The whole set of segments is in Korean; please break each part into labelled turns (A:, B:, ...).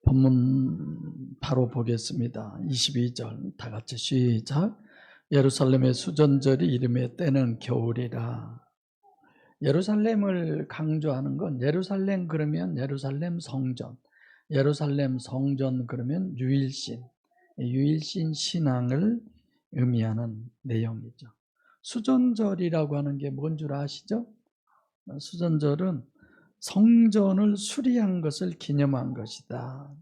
A: 본문 바로 보겠습니다. 22절 다 같이 시작. 예루살렘의 수전절이 이름에 때는 겨울이라. 예루살렘을 강조하는 건 예루살렘 그러면 예루살렘 성전, 예루살렘 성전 그러면 유일신 신앙을 의미하는 내용이죠. 수전절이라고 하는 게 뭔 줄 아시죠? 수전절은 성전을 수리한 것을 기념한 것이다.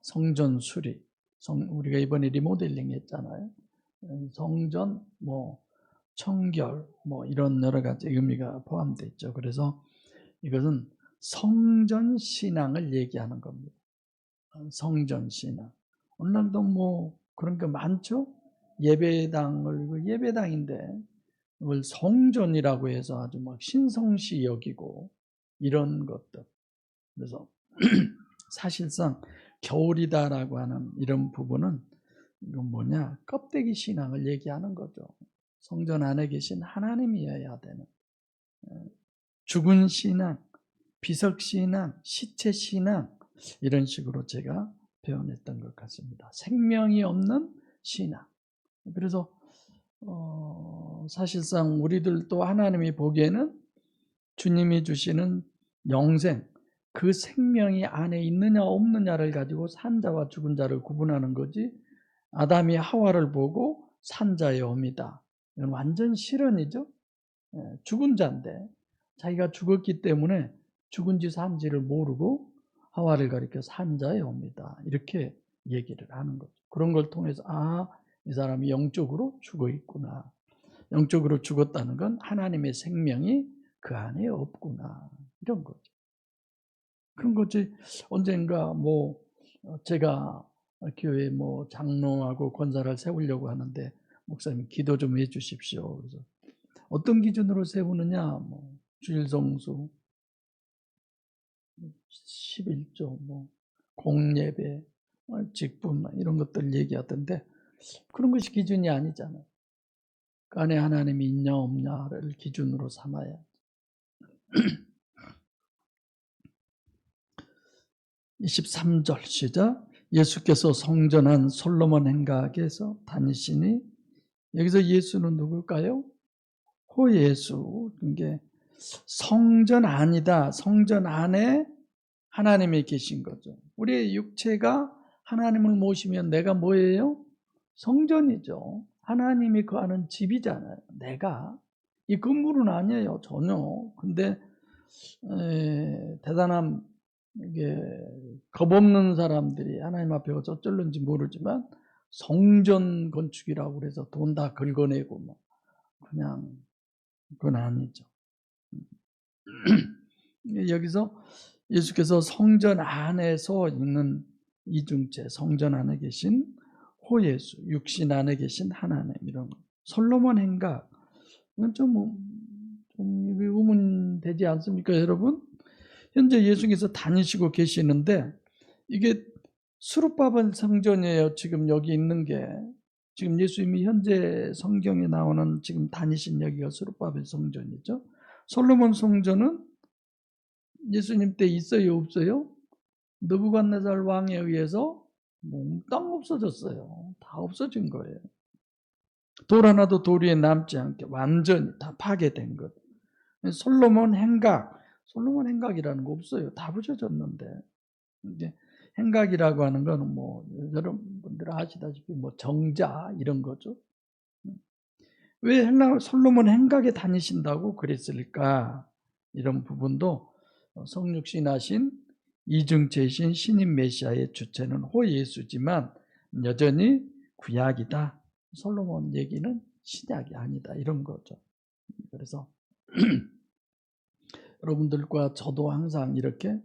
A: 성전 수리. 우리가 이번에 리모델링 했잖아요. 성전, 청결, 이런 여러 가지 의미가 포함되어 있죠. 그래서 이것은 성전 신앙을 얘기하는 겁니다. 성전 신앙. 오늘날도 그런 거 많죠? 예배당인데 그걸 성전이라고 해서 아주 신성시 여기고 이런 것들. 그래서 사실상 겨울이다라고 하는 이런 부분은 이건 뭐냐? 껍데기 신앙을 얘기하는 거죠. 성전 안에 계신 하나님이어야 되는 죽은 신앙, 비석 신앙, 시체 신앙 이런 식으로 제가 표현했던 것 같습니다. 생명이 없는 신앙. 그래서 사실상 우리들도 하나님이 보기에는 주님이 주시는 영생, 그 생명이 안에 있느냐 없느냐를 가지고 산자와 죽은 자를 구분하는 거지, 아담이 하와를 보고 산자의 어미다, 이건 완전 실언이죠. 죽은 자인데 자기가 죽었기 때문에 죽은지 산지를 모르고 하와를 가리켜 산자의 어미다, 이렇게 얘기를 하는 거죠. 그런 걸 통해서 이 사람이 영적으로 죽어 있구나, 영적으로 죽었다는 건 하나님의 생명이 그 안에 없구나, 이런 거죠. 그런 거지. 언젠가 제가 교회 장로하고 권사를 세우려고 하는데, 목사님 기도 좀 해 주십시오. 그래서 어떤 기준으로 세우느냐, 주일성수, 11조, 공예배, 직분 이런 것들 얘기하던데, 그런 것이 기준이 아니잖아요. 그 안에 하나님이 있냐 없냐를 기준으로 삼아야. 23절 시작. 예수께서 성전한 솔로몬 행각에서 다니시니, 여기서 예수는 누굴까요? 호예수. 이게 성전 안이다. 성전 안에 하나님이 계신 거죠. 우리의 육체가 하나님을 모시면 내가 뭐예요? 성전이죠. 하나님이 거하는 집이잖아요. 내가 이 건물은 아니에요, 전혀. 근데 대단한 이게 겁없는 사람들이 하나님 앞에 가서 어쩔는지 모르지만 성전 건축이라고 그래서 돈 다 긁어내고 그냥 그건 아니죠. 여기서 예수께서 성전 안에서 있는 이중체, 성전 안에 계신 호예수, 육신 안에 계신 하나님, 이런 거. 솔로몬 행각, 이건 좀 의문되지 않습니까, 여러분? 현재 예수께서 다니시고 계시는데, 이게 수르바벨 성전이에요. 지금 여기 있는 게, 지금 예수님이 현재 성경에 나오는 지금 다니신 여기가 수르바벨 성전이죠. 솔로몬 성전은 예수님 때 있어요, 없어요? 느부갓네살 왕에 의해서 몽땅 없어졌어요. 다 없어진 거예요. 돌 하나도 돌 위에 남지 않게 완전히 다 파괴된 것. 솔로몬 행각이라는 거 없어요. 다 부셔졌는데. 이제 행각이라고 하는 건 여러분들 아시다시피 정자 이런 거죠. 왜 솔로몬 행각에 다니신다고 그랬을까? 이런 부분도 성육신하신 이중체이신 신인 메시아의 주체는 호예수지만 여전히 구약이다. 솔로몬 얘기는 신약이 아니다, 이런 거죠. 그래서 여러분들과 저도 항상 이렇게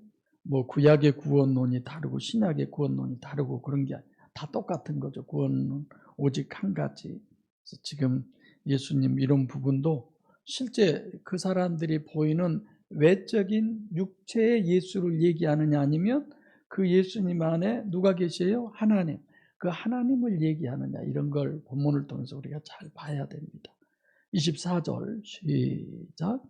A: 구약의 구원론이 다르고 신약의 구원론이 다르고 그런 게 다 똑같은 거죠. 구원은 오직 한 가지. 그래서 지금 예수님 이런 부분도 실제 그 사람들이 보이는 외적인 육체의 예수를 얘기하느냐, 아니면 그 예수님 안에 누가 계세요? 하나님. 그 하나님을 얘기하느냐, 이런 걸 본문을 통해서 우리가 잘 봐야 됩니다. 24절 시작.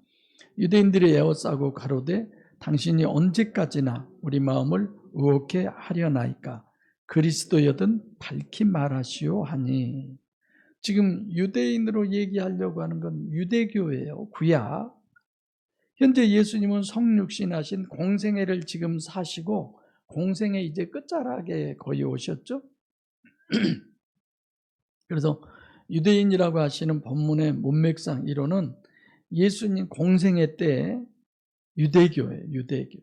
A: 유대인들이 에워싸고 가로되 당신이 언제까지나 우리 마음을 의혹해 하려나이까 그리스도여든 밝히 말하시오 하니. 지금 유대인으로 얘기하려고 하는 건 유대교예요. 구약. 현재 예수님은 성육신하신 공생애를 지금 사시고 공생애 이제 끝자락에 거의 오셨죠. 그래서 유대인이라고 하시는 본문의 문맥상 이론은 예수님 공생애 때 유대교예요. 유대교.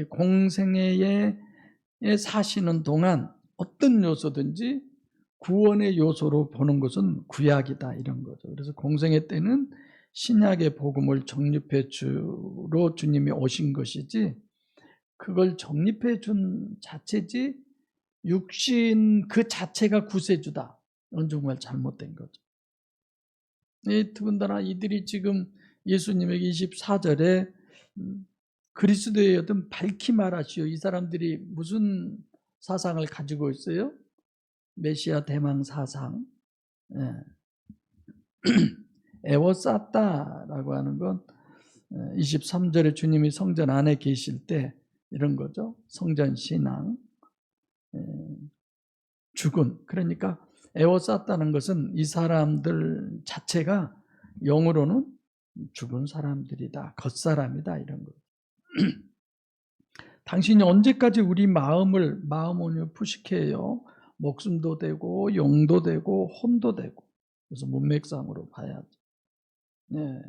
A: 공생애에 사시는 동안 어떤 요소든지 구원의 요소로 보는 것은 구약이다 이런 거죠. 그래서 공생애 때는 신약의 복음을 정립해 주로 주님이 오신 것이지 그걸 정립해 준 자체지 육신 그 자체가 구세주다. 이건 정말 잘못된 거죠. 더군다나 이들이 지금 예수님에게 24절에 그리스도의 여든 밝히 말하시오. 이 사람들이 무슨 사상을 가지고 있어요? 메시아 대망 사상. 에워쌌다라고 하는 건 23절에 주님이 성전 안에 계실 때 이런 거죠. 성전 신앙. 죽은. 그러니까 에워쌌다는 것은 이 사람들 자체가 영으로는 죽은 사람들이다. 겉사람이다. 이런 거. 당신이 언제까지 우리 마음을 푸식해요? 목숨도 되고 영도 되고 혼도 되고. 그래서 문맥상으로 봐야죠. 네.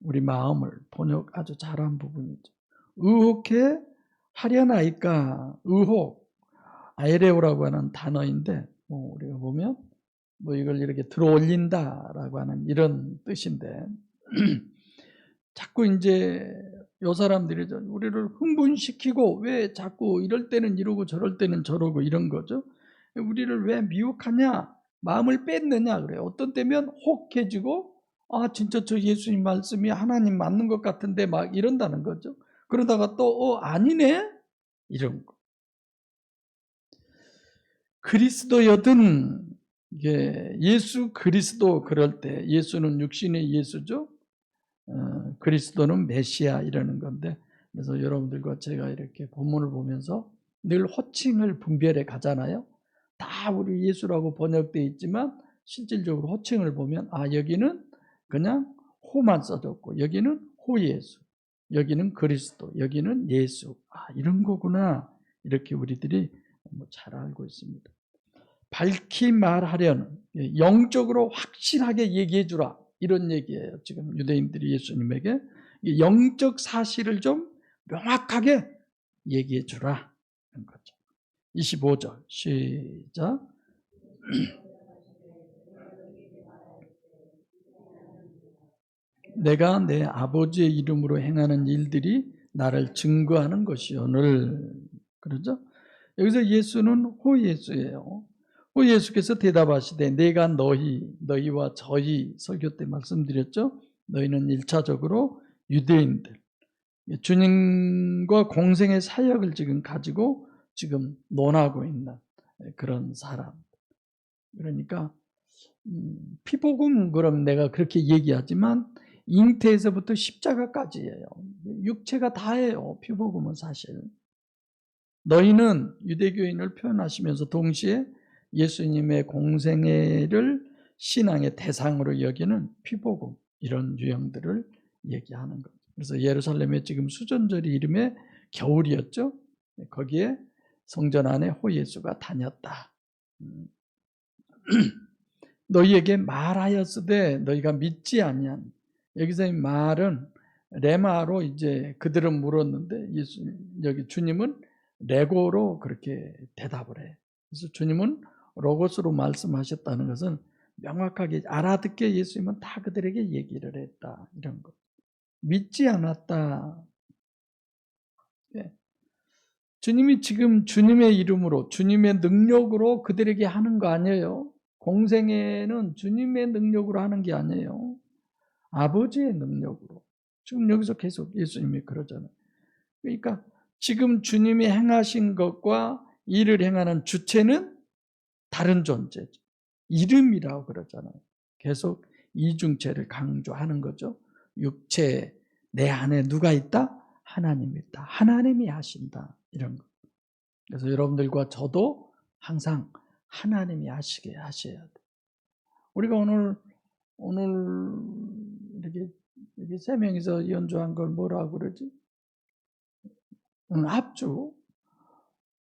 A: 우리 마음을 번역 아주 잘한 부분이죠. 의혹해 하려나이까. 의혹. 아이레오라고 하는 단어인데 우리가 보면 이걸 이렇게 들어올린다라고 하는 이런 뜻인데 자꾸 이제 요 사람들이 우리를 흥분시키고 왜 자꾸 이럴 때는 이러고 저럴 때는 저러고 이런 거죠. 우리를 왜 미혹하냐, 마음을 뺐느냐 그래요. 어떤 때면 혹해지고 진짜 저 예수님 말씀이 하나님 맞는 것 같은데 막 이런다는 거죠. 그러다가 또 아니네 이런 거. 그리스도여든 이게 예수 그리스도 그럴 때 예수는 육신의 예수죠. 그리스도는 메시아 이라는 건데 그래서 여러분들과 제가 이렇게 본문을 보면서 늘 호칭을 분별해 가잖아요. 다 우리 예수라고 번역되어 있지만 실질적으로 호칭을 보면 여기는 그냥 호만 써졌고 여기는 호예수, 여기는 그리스도, 여기는 예수. 이런 거구나. 이렇게 우리들이 잘 알고 있습니다. 밝히 말하려는 영적으로 확실하게 얘기해 주라 이런 얘기예요. 지금 유대인들이 예수님에게 영적 사실을 좀 명확하게 얘기해 주라 하는 거죠. 25절 시작. 내가 내 아버지의 이름으로 행하는 일들이 나를 증거하는 것이오늘. 그러죠? 여기서 예수는 호예수예요. 예수께서 대답하시되 내가 너희와 저희 설교 때 말씀드렸죠. 너희는 1차적으로 유대인들 주님과 공생의 사역을 지금 가지고 지금 논하고 있는 그런 사람. 그러니까 피복음 그럼 내가 그렇게 얘기하지만 잉태에서부터 십자가까지예요. 육체가 다예요. 피복음은 사실. 너희는 유대교인을 표현하시면서 동시에 예수님의 공생애를 신앙의 대상으로 여기는 피복음 이런 유형들을 얘기하는 거죠. 그래서 예루살렘에 지금 수전절이 이름에 겨울이었죠. 거기에 성전 안에 호예수가 다녔다. 너희에게 말하였으되 너희가 믿지 아니한. 여기서 이 말은 레마로 이제 그들은 물었는데 여기 주님은 레고로 그렇게 대답을 해. 그래서 주님은 로고스로 말씀하셨다는 것은 명확하게 알아듣게 예수님은 다 그들에게 얘기를 했다. 이런 것. 믿지 않았다. 주님이 지금 주님의 이름으로 주님의 능력으로 그들에게 하는 거 아니에요. 공생애는 주님의 능력으로 하는 게 아니에요. 아버지의 능력으로. 지금 여기서 계속 예수님이 그러잖아요. 그러니까 지금 주님이 행하신 것과 일을 행하는 주체는 다른 존재죠. 이름이라고 그러잖아요. 계속 이중체를 강조하는 거죠. 육체, 내 안에 누가 있다? 하나님이 있다. 하나님이 하신다. 이런 거. 그래서 여러분들과 저도 항상 하나님이 하시게 하셔야 돼요. 우리가 오늘 이렇게 세 명이서 연주한 걸 뭐라고 그러지?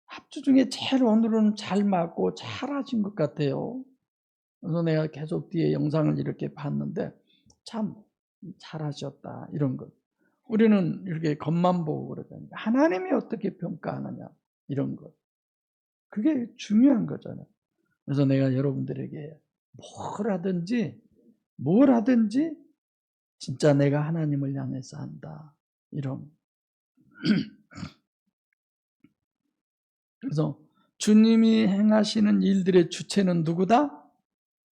A: 합주 중에 제일 오늘은 잘 맞고 잘 하신 것 같아요. 그래서 내가 계속 뒤에 영상을 이렇게 봤는데 참 잘하셨다 이런 것. 우리는 이렇게 겉만 보고 그러잖아요. 하나님이 어떻게 평가하느냐 이런 것. 그게 중요한 거잖아요. 그래서 내가 여러분들에게 뭘 하든지 진짜 내가 하나님을 향해서 한다. 이런. 그래서 주님이 행하시는 일들의 주체는 누구다?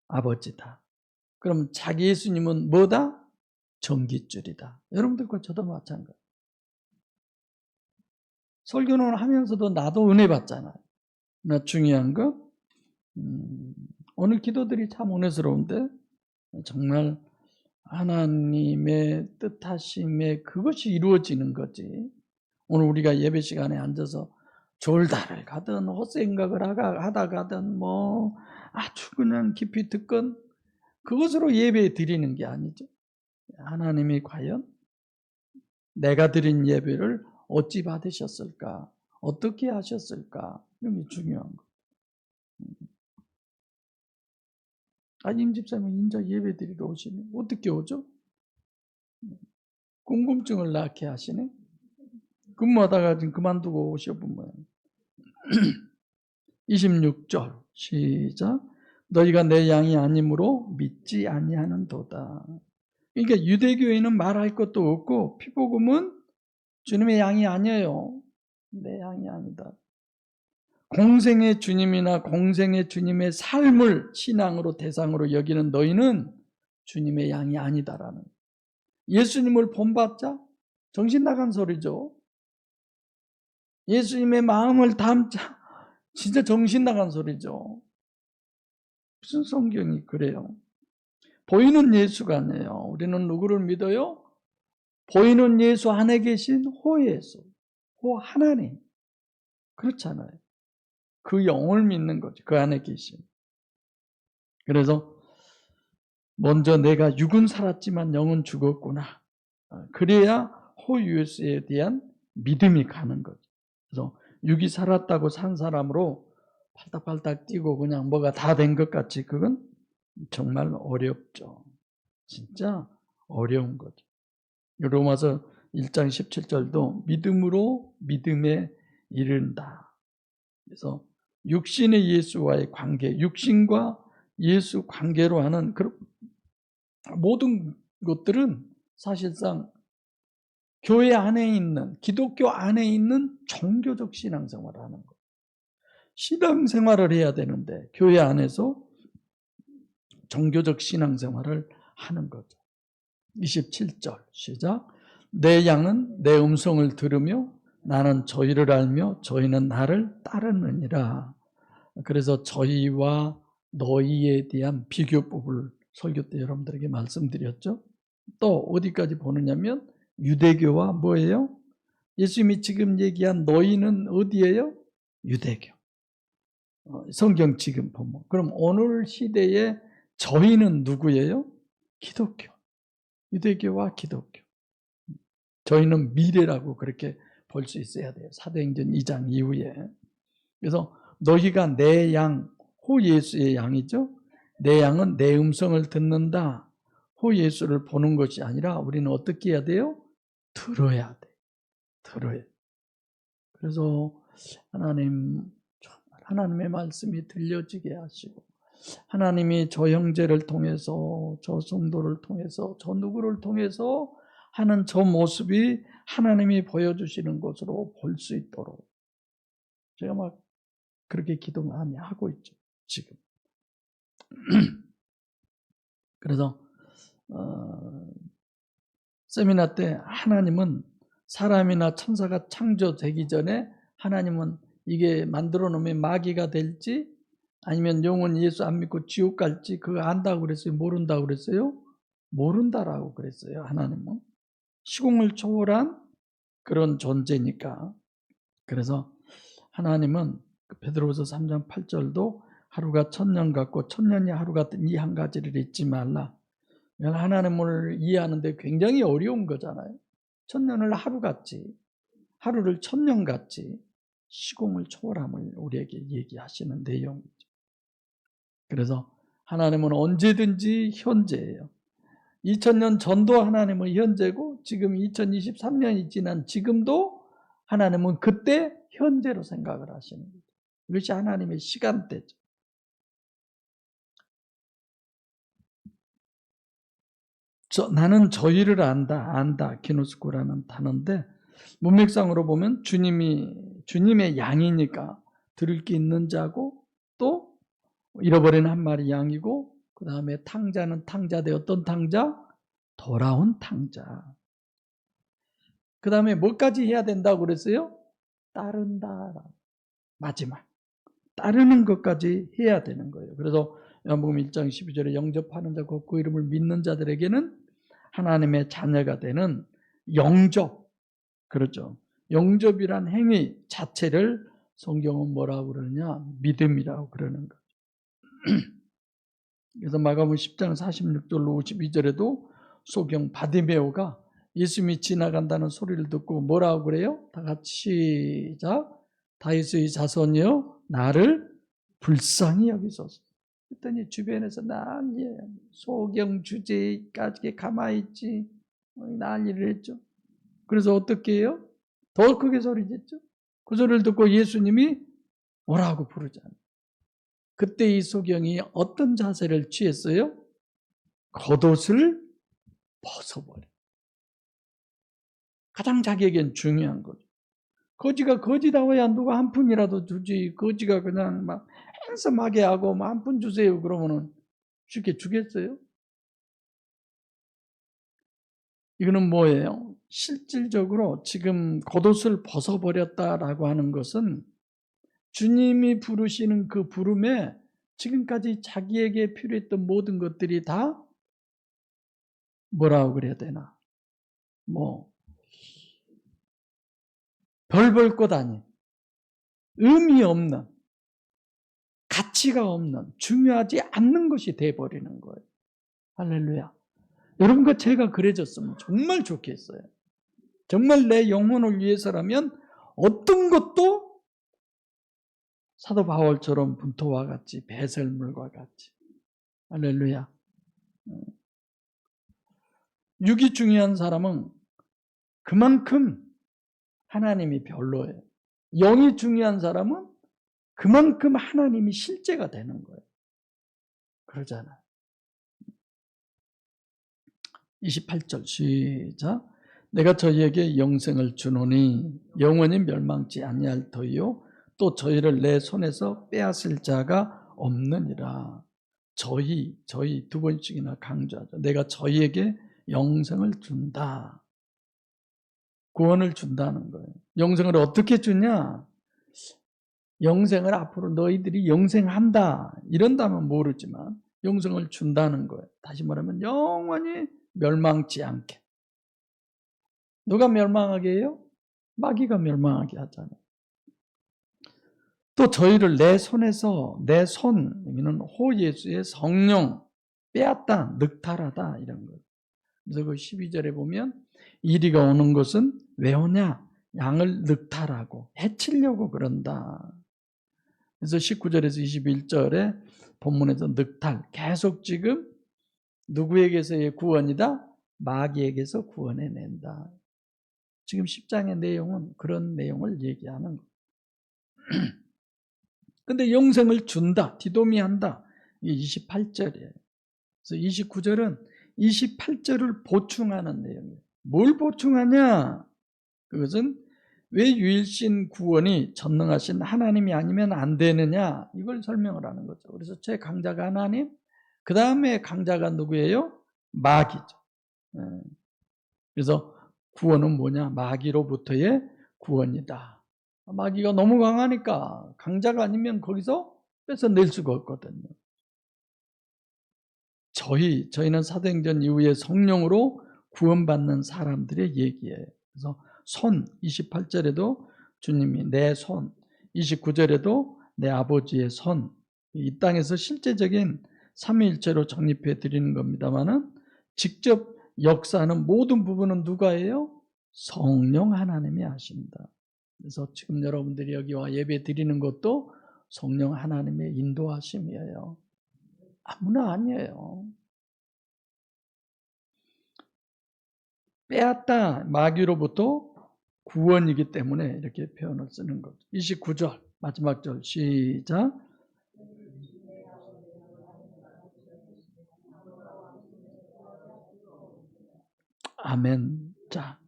A: 아버지다. 그럼 자기 예수님은 뭐다? 전깃줄이다. 여러분들과 저도 마찬가지. 설교는 하면서도 나도 은혜 받잖아요. 나 중요한 거 오늘 기도들이 참 은혜스러운데 정말 하나님의 뜻하심에 그것이 이루어지는 거지. 오늘 우리가 예배 시간에 앉아서 졸다를 가든 헛생각을 하다 가든 뭐 아주 그냥 깊이 듣건 그것으로 예배 드리는 게 아니죠. 하나님이 과연 내가 드린 예배를 어찌 받으셨을까? 어떻게 하셨을까? 이런 게 중요한 거. 임 집사님은 인자 예배 드리러 오시네. 어떻게 오죠? 궁금증을 낳게 하시네. 근무하다가 지금 그만두고 오셔본 모양. 26절 시작. 너희가 내 양이 아니므로 믿지 아니하는도다. 그러니까 유대교인은 말할 것도 없고 피복음은 주님의 양이 아니에요. 내 양이 아니다. 공생의 주님이나 공생의 주님의 삶을 신앙으로 대상으로 여기는 너희는 주님의 양이 아니다라는. 예수님을 본받자? 정신 나간 소리죠. 예수님의 마음을 담자? 진짜 정신 나간 소리죠. 무슨 성경이 그래요? 보이는 예수가 아니에요. 우리는 누구를 믿어요? 보이는 예수 안에 계신 호예수, 호 하나님. 그렇잖아요. 그 영을 믿는 거죠. 그 안에 계신. 그래서 먼저 내가 육은 살았지만 영은 죽었구나. 그래야 호 예수에 대한 믿음이 가는 거죠. 그래서 육이 살았다고 산 사람으로 팔딱팔딱 뛰고 그냥 뭐가 다 된 것 같이 그건 정말 어렵죠. 진짜 어려운 거죠. 로마서 1장 17절도 믿음으로 믿음에 이른다. 그래서 육신의 예수와의 관계, 육신과 예수 관계로 하는 그런 모든 것들은 사실상 교회 안에 있는, 기독교 안에 있는 종교적 신앙생활을 하는 거예요. 신앙생활을 해야 되는데 교회 안에서 종교적 신앙생활을 하는 거죠. 27절 시작. 내 양은 내 음성을 들으며 나는 저희를 알며 저희는 나를 따르느니라. 그래서 저희와 너희에 대한 비교법을 설교 때 여러분들에게 말씀드렸죠. 또 어디까지 보느냐면 유대교와 뭐예요? 예수님이 지금 얘기한 너희는 어디예요? 유대교. 성경 지금 보면. 그럼 오늘 시대에 저희는 누구예요? 기독교. 유대교와 기독교. 저희는 미래라고 그렇게 볼 수 있어야 돼요. 사도행전 2장 이후에. 그래서 너희가 내 양, 호 예수의 양이죠. 내 양은 내 음성을 듣는다. 호 예수를 보는 것이 아니라 우리는 어떻게 해야 돼요? 들어야 돼. 들어야 돼. 그래서 하나님의 말씀이 들려지게 하시고 하나님이 저 형제를 통해서 저 성도를 통해서 저 누구를 통해서 하는 저 모습이 하나님이 보여주시는 것으로 볼 수 있도록 제가 막 그렇게 기도 많이 하고 있죠. 지금. 그래서 세미나 때 하나님은 사람이나 천사가 창조되기 전에 하나님은 이게 만들어 놓으면 마귀가 될지 아니면 영원히 예수 안 믿고 지옥 갈지 그거 안다고 그랬어요? 모른다고 그랬어요? 모른다라고 그랬어요. 하나님은. 시공을 초월한 그런 존재니까. 그래서 하나님은 베드로후서 3장 8절도 하루가 천년 같고 천년이 하루 같은 이 한 가지를 잊지 말라. 하나님을 이해하는데 굉장히 어려운 거잖아요. 천년을 하루 같지, 하루를 천년 같지, 시공을 초월함을 우리에게 얘기하시는 내용이죠. 그래서 하나님은 언제든지 현재예요. 2000년 전도 하나님은 현재고 지금 2023년이 지난 지금도 하나님은 그때 현재로 생각을 하시는 거죠. 이것이 하나님의 시간대죠. 나는 저희를 안다 기노스코라는 단어인데 문맥상으로 보면 주님의 양이니까 들을 게 있는 자고 또 잃어버린 한 마리 양이고 그 다음에 탕자는 탕자대 어떤 탕자? 돌아온 탕자. 그 다음에 뭐까지 해야 된다고 그랬어요? 따른다. 마지막 따르는 것까지 해야 되는 거예요. 그래서 요한복음 1장 12절에 영접하는 자 곧 그 이름을 믿는 자들에게는 하나님의 자녀가 되는 영접, 그렇죠. 영접이란 행위 자체를 성경은 뭐라고 그러냐? 믿음이라고 그러는 거죠. 그래서 마가복음 10장 46절로 52절에도 소경 바디메오가 예수님이 지나간다는 소리를 듣고 뭐라고 그래요? 다 같이 시작. 다윗의 자손이여 나를 불쌍히 여기소서. 그랬더니 주변에서 난리예요. 소경 주제까지 가만히 있지 난리를 했죠. 그래서 어떻게 해요? 더 크게 소리쳤죠. 그 소리를 듣고 예수님이 뭐라고 부르잖아요. 그때 이 소경이 어떤 자세를 취했어요? 겉옷을 벗어버려. 가장 자기에겐 중요한 거죠. 거지가 거지다워야 누가 한 푼이라도 주지. 거지가 그냥 막 행성하게 하고 한 푼 주세요 그러면은 쉽게 주겠어요? 이거는 뭐예요? 실질적으로 지금 겉옷을 벗어버렸다라고 하는 것은 주님이 부르시는 그 부름에 지금까지 자기에게 필요했던 모든 것들이 다 뭐라고 그래야 되나? 별 볼 것 아닌, 의미 없는, 가치가 없는, 중요하지 않는 것이 돼버리는 거예요. 할렐루야. 여러분과 제가 그래졌으면 정말 좋겠어요. 정말 내 영혼을 위해서라면 어떤 것도 사도 바울처럼 분토와 같이 배설물과 같이. 할렐루야. 육이 중요한 사람은 그만큼 하나님이 별로예요. 영이 중요한 사람은 그만큼 하나님이 실제가 되는 거예요. 그러잖아요. 28절 시작. 내가 저희에게 영생을 주노니 영원히 멸망치 아니할 터이요 또 저희를 내 손에서 빼앗을 자가 없느니라. 저희 두 번씩이나 강조하죠. 내가 저희에게 영생을 준다. 구원을 준다는 거예요. 영생을 어떻게 주냐? 영생을 앞으로 너희들이 영생한다 이런다면 모르지만 영생을 준다는 거예요. 다시 말하면 영원히 멸망치 않게. 누가 멸망하게 해요? 마귀가 멸망하게 하잖아요. 또 저희를 내 손에서 내 손, 여기는 호 예수의 성령 빼앗다, 늑탈하다 이런 거예요. 그래서 그 12절에 보면 이리가 오는 것은 왜 오냐? 양을 늑탈하고 해치려고 그런다. 그래서 19절에서 21절에 본문에서 늑탈 계속 지금 누구에게서의 구원이다? 마귀에게서 구원해낸다. 지금 10장의 내용은 그런 내용을 얘기하는 거예요. 근데 영생을 준다, 디도미한다. 이게 28절이에요. 그래서 29절은 28절을 보충하는 내용이에요. 뭘 보충하냐? 그것은 왜 유일신 구원이 전능하신 하나님이 아니면 안 되느냐? 이걸 설명을 하는 거죠. 그래서 최강자가 하나님, 그 다음에 강자가 누구예요? 마귀죠. 그래서 구원은 뭐냐? 마귀로부터의 구원이다. 마귀가 너무 강하니까 강자가 아니면 거기서 뺏어낼 수가 없거든요. 저희는 사도행전 이후에 성령으로 구원받는 사람들의 얘기예요. 그래서 손 28절에도 주님이 내 손, 29절에도 내 아버지의 손, 이 땅에서 실제적인 삼위일체로 정립해 드리는 겁니다만은 직접 역사하는 모든 부분은 누가 해요? 성령 하나님이 하십니다. 그래서 지금 여러분들이 여기 와 예배 드리는 것도 성령 하나님의 인도하심이에요. 아무나 아니에요. 빼앗다 마귀로부터 구원이기 때문에 이렇게 표현을 쓰는 거죠. 29절 마지막 절 시작. 아멘. 자,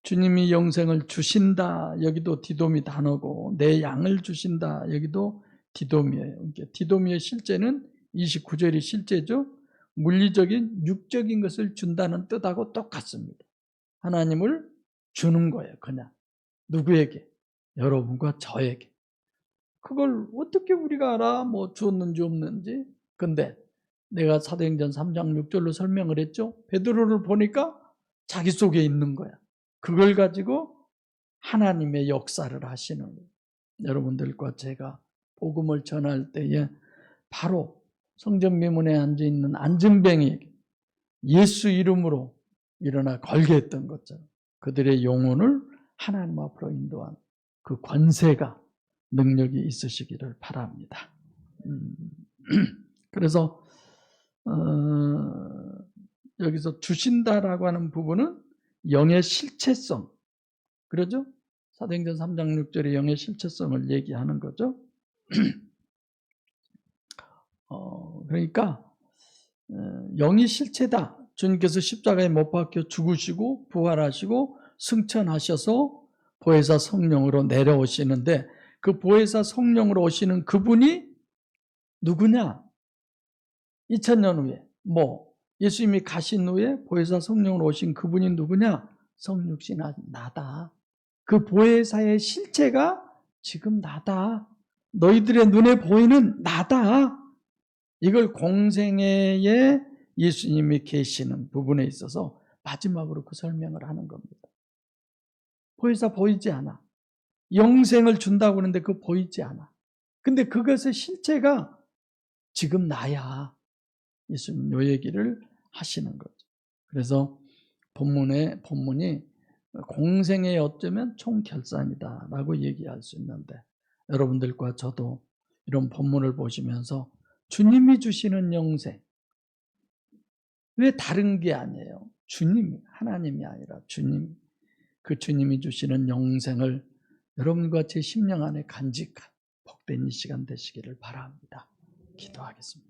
A: 주님이 영생을 주신다. 여기도 디도미 단어고 내 양을 주신다. 여기도 디도미예요. 그러니까 디도미의 실제는 29절이 실제죠. 물리적인 육적인 것을 준다는 뜻하고 똑같습니다. 하나님을 주는 거예요. 그냥 누구에게? 여러분과 저에게. 그걸 어떻게 우리가 알아? 뭐 주었는지 없는지. 근데 내가 사도행전 3장 6절로 설명을 했죠. 베드로를 보니까 자기 속에 있는 거야. 그걸 가지고 하나님의 역사를 하시는 거예요. 여러분들과 제가 복음을 전할 때에 바로 성전미문에 앉아있는 안진뱅이에게 예수 이름으로 일어나 걸게 했던 것처럼 그들의 영혼을 하나님 앞으로 인도한 그 권세가 능력이 있으시기를 바랍니다. 그래서 여기서 주신다라고 하는 부분은 영의 실체성, 그러죠? 사도행전 3장 6절에 영의 실체성을 얘기하는 거죠. 그러니까 영이 실체다. 주님께서 십자가에 못 박혀 죽으시고 부활하시고 승천하셔서 보혜사 성령으로 내려오시는데 그 보혜사 성령으로 오시는 그분이 누구냐? 2000년 후에 예수님이 가신 후에 보혜사 성령으로 오신 그분이 누구냐? 성육신 나다. 그 보혜사의 실체가 지금 나다. 너희들의 눈에 보이는 나다. 이걸 공생애에 예수님이 계시는 부분에 있어서 마지막으로 그 설명을 하는 겁니다. 보혜사 보이지 않아. 영생을 준다고 하는데 그거 보이지 않아. 근데 그것의 실체가 지금 나야. 예수님 요 얘기를 하시는 거죠. 그래서 본문이 공생의 어쩌면 총결산이다 라고 얘기할 수 있는데 여러분들과 저도 이런 본문을 보시면서 주님이 주시는 영생 왜 다른 게 아니에요? 주님이 하나님이 아니라 주님 그 주님이 주시는 영생을 여러분과 제 심령 안에 간직한 복된 이 시간 되시기를 바랍니다. 기도하겠습니다.